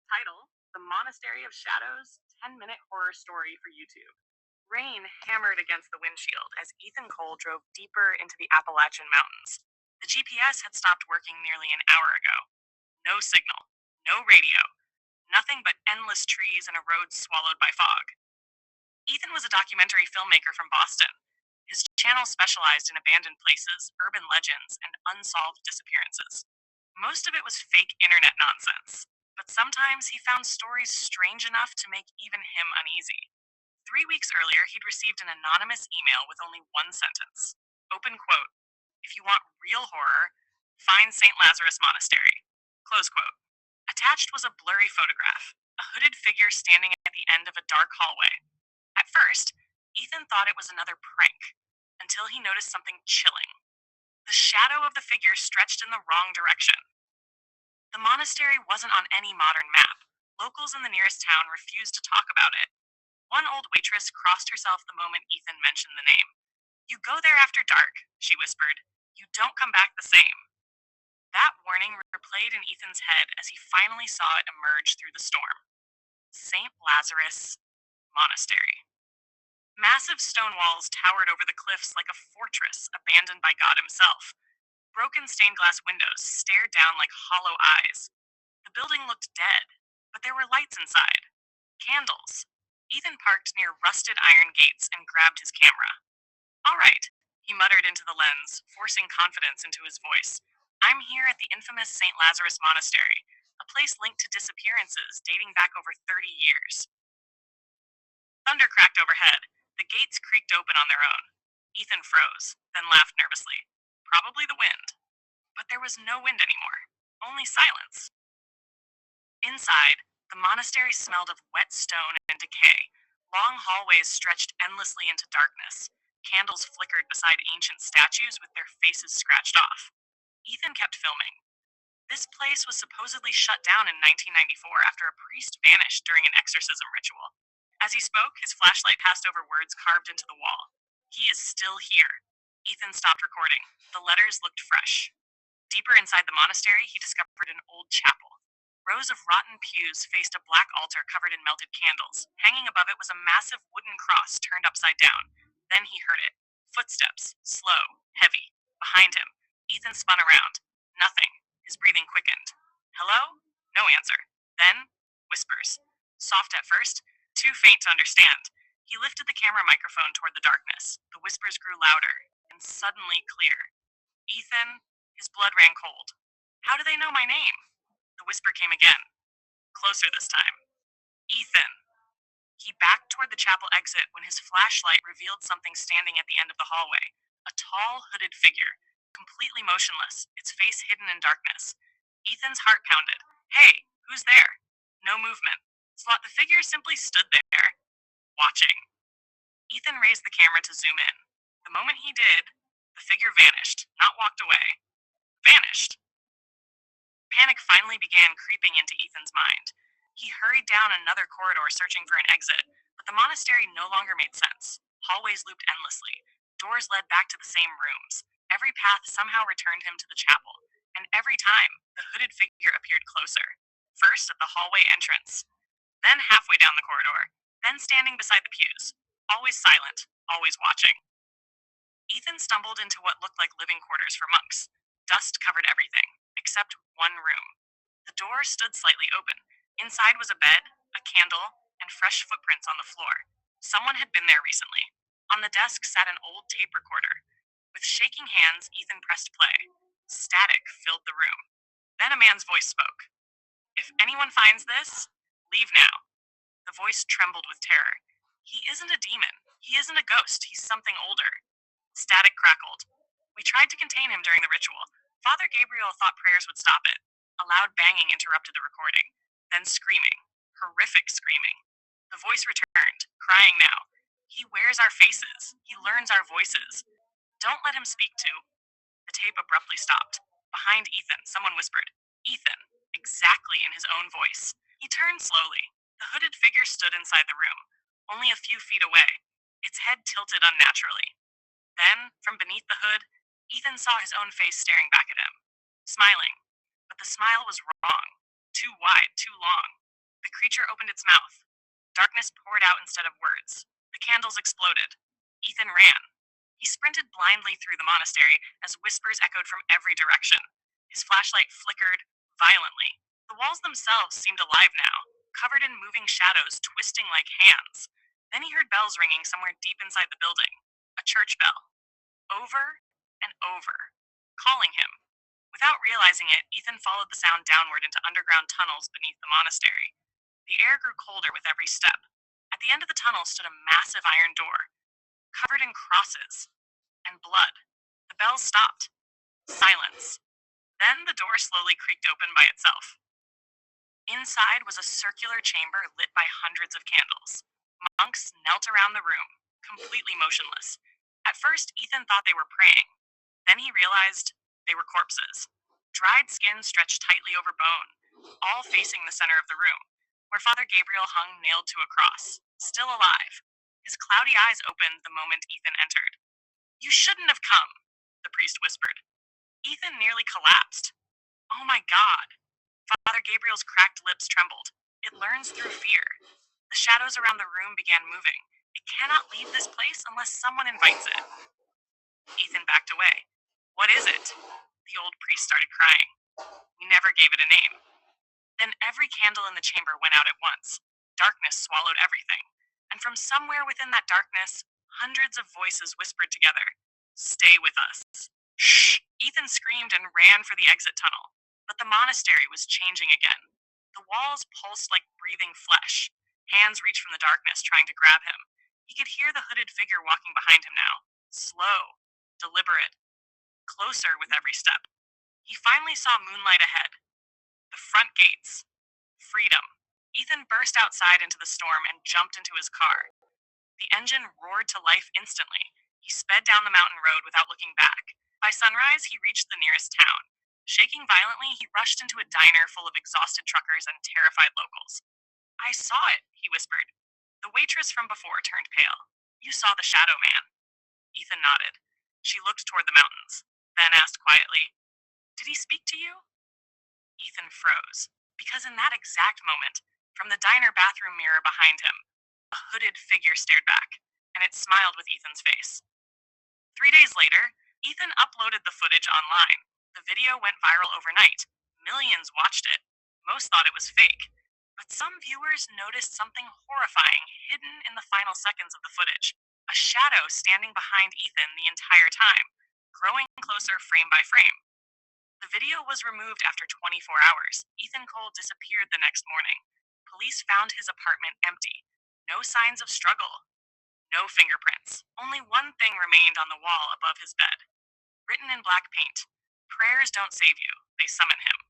Title: The Monastery of Shadows 10-minute horror story for YouTube. Rain hammered against the windshield as Ethan Cole drove deeper into the Appalachian Mountains. The GPS had stopped working nearly an hour ago. No signal, no radio, nothing but endless trees and a road swallowed by fog. Ethan was a documentary filmmaker from Boston. His channel specialized in abandoned places, urban legends, and unsolved disappearances. Most of it was fake internet nonsense, but sometimes he found stories strange enough to make even him uneasy. 3 weeks earlier, he'd received an anonymous email with only one sentence. Open quote: "If you want real horror, find St. Lazarus Monastery." Close quote. Attached was a blurry photograph, a hooded figure standing at the end of a dark hallway. At first, Ethan thought it was another prank, until he noticed something chilling. The shadow of the figure stretched in the wrong direction. The monastery wasn't on any modern map. Locals in the nearest town refused to talk about it. One old waitress crossed herself the moment Ethan mentioned the name. "You go there after dark," she whispered. "You don't come back the same." That warning replayed in Ethan's head as he finally saw it emerge through the storm. St. Lazarus Monastery. Massive stone walls towered over the cliffs like a fortress abandoned by God himself. Broken stained glass windows stared down like hollow eyes. The building looked dead, but there were lights inside. Candles. Ethan parked near rusted iron gates and grabbed his camera. "All right," he muttered into the lens, forcing confidence into his voice. "I'm here at the infamous St. Lazarus Monastery, a place linked to disappearances dating back over 30 years. Thunder cracked overhead. The gates creaked open on their own. Ethan froze, then laughed nervously. Probably the wind. But there was no wind anymore, only silence. Inside, the monastery smelled of wet stone and decay. Long hallways stretched endlessly into darkness. Candles flickered beside ancient statues with their faces scratched off. Ethan kept filming. This place was supposedly shut down in 1994 after a priest vanished during an exorcism ritual. As he spoke, his flashlight passed over words carved into the wall. "He is still here." Ethan stopped recording. The letters looked fresh. Deeper inside the monastery, he discovered an old chapel. Rows of rotten pews faced a black altar covered in melted candles. Hanging above it was a massive wooden cross turned upside down. Then he heard it. Footsteps, slow, heavy. Behind him. Ethan spun around. Nothing. His breathing quickened. "Hello?" No answer. Then, whispers. Soft at first, too faint to understand. He lifted the camera microphone toward the darkness. The whispers grew louder, and suddenly clear. "Ethan." His blood ran cold. "How do they know my name?" The whisper came again, closer this time. "Ethan." He backed toward the chapel exit when his flashlight revealed something standing at the end of the hallway. A tall, hooded figure, completely motionless, its face hidden in darkness. Ethan's heart pounded. "Hey, who's there?" No movement. The figure simply stood there, watching. Ethan raised the camera to zoom in. The moment he did, the figure vanished, not walked away. Vanished. Panic finally began creeping into Ethan's mind. He hurried down another corridor searching for an exit, but the monastery no longer made sense. Hallways looped endlessly. Doors led back to the same rooms. Every path somehow returned him to the chapel, and every time, the hooded figure appeared closer. First at the hallway entrance, then halfway down the corridor, then standing beside the pews. Always silent, always watching. Ethan stumbled into what looked like living quarters for monks. Dust covered everything, except one room. The door stood slightly open. Inside was a bed, a candle, and fresh footprints on the floor. Someone had been there recently. On the desk sat an old tape recorder. With shaking hands, Ethan pressed play. Static filled the room. Then a man's voice spoke. "If anyone finds this, leave now." The voice trembled with terror. "He isn't a demon. He isn't a ghost. He's something older." Static crackled. "We tried to contain him during the ritual. Father Gabriel thought prayers would stop it." A loud banging interrupted the recording. Then screaming. Horrific screaming. The voice returned, crying now. "He wears our faces. He learns our voices. Don't let him speak to." The tape abruptly stopped. Behind Ethan, someone whispered, "Ethan," exactly in his own voice. He turned slowly. The hooded figure stood inside the room, only a few feet away, its head tilted unnaturally. Then, from beneath the hood, Ethan saw his own face staring back at him, smiling. But the smile was wrong. Too wide, too long. The creature opened its mouth. Darkness poured out instead of words. The candles exploded. Ethan ran. He sprinted blindly through the monastery as whispers echoed from every direction. His flashlight flickered violently. The walls themselves seemed alive now, covered in moving shadows twisting like hands. Then he heard bells ringing somewhere deep inside the building. A church bell. Over and over, calling him. Without realizing it, Ethan followed the sound downward into underground tunnels beneath the monastery. The air grew colder with every step. At the end of the tunnel stood a massive iron door, covered in crosses and blood. The bells stopped. Silence. Then the door slowly creaked open by itself. Inside was a circular chamber lit by hundreds of candles. Monks knelt around the room, completely motionless. At first, Ethan thought they were praying. Then he realized they were corpses. Dried skin stretched tightly over bone, all facing the center of the room, where Father Gabriel hung nailed to a cross, still alive. His cloudy eyes opened the moment Ethan entered. "You shouldn't have come," the priest whispered. Ethan nearly collapsed. "Oh my God." Father Gabriel's cracked lips trembled. "It learns through fear." The shadows around the room began moving. "It cannot leave this place unless someone invites it." Ethan backed away. "What is it?" The old priest started crying. "We never gave it a name." Then every candle in the chamber went out at once. Darkness swallowed everything. And from somewhere within that darkness, hundreds of voices whispered together, "Stay with us." Shh! Ethan screamed and ran for the exit tunnel. But the monastery was changing again. The walls pulsed like breathing flesh. Hands reached from the darkness, trying to grab him. He could hear the hooded figure walking behind him now. Slow, deliberate, closer with every step. He finally saw moonlight ahead. The front gates. Freedom. Ethan burst outside into the storm and jumped into his car. The engine roared to life instantly. He sped down the mountain road without looking back. By sunrise, he reached the nearest town. Shaking violently, he rushed into a diner full of exhausted truckers and terrified locals. "I saw it," he whispered. The waitress from before turned pale. "You saw the Shadow Man." Ethan nodded. She looked toward the mountains, then asked quietly, "Did he speak to you?" Ethan froze, because in that exact moment, from the diner bathroom mirror behind him, a hooded figure stared back, and it smiled with Ethan's face. 3 days later, Ethan uploaded the footage online. The video went viral overnight. Millions watched it. Most thought it was fake. But some viewers noticed something horrifying hidden in the final seconds of the footage. A shadow standing behind Ethan the entire time, growing closer frame by frame. The video was removed after 24 hours. Ethan Cole disappeared the next morning. Police found his apartment empty. No signs of struggle. No fingerprints. Only one thing remained on the wall above his bed. Written in black paint. "Prayers don't save you, they summon him."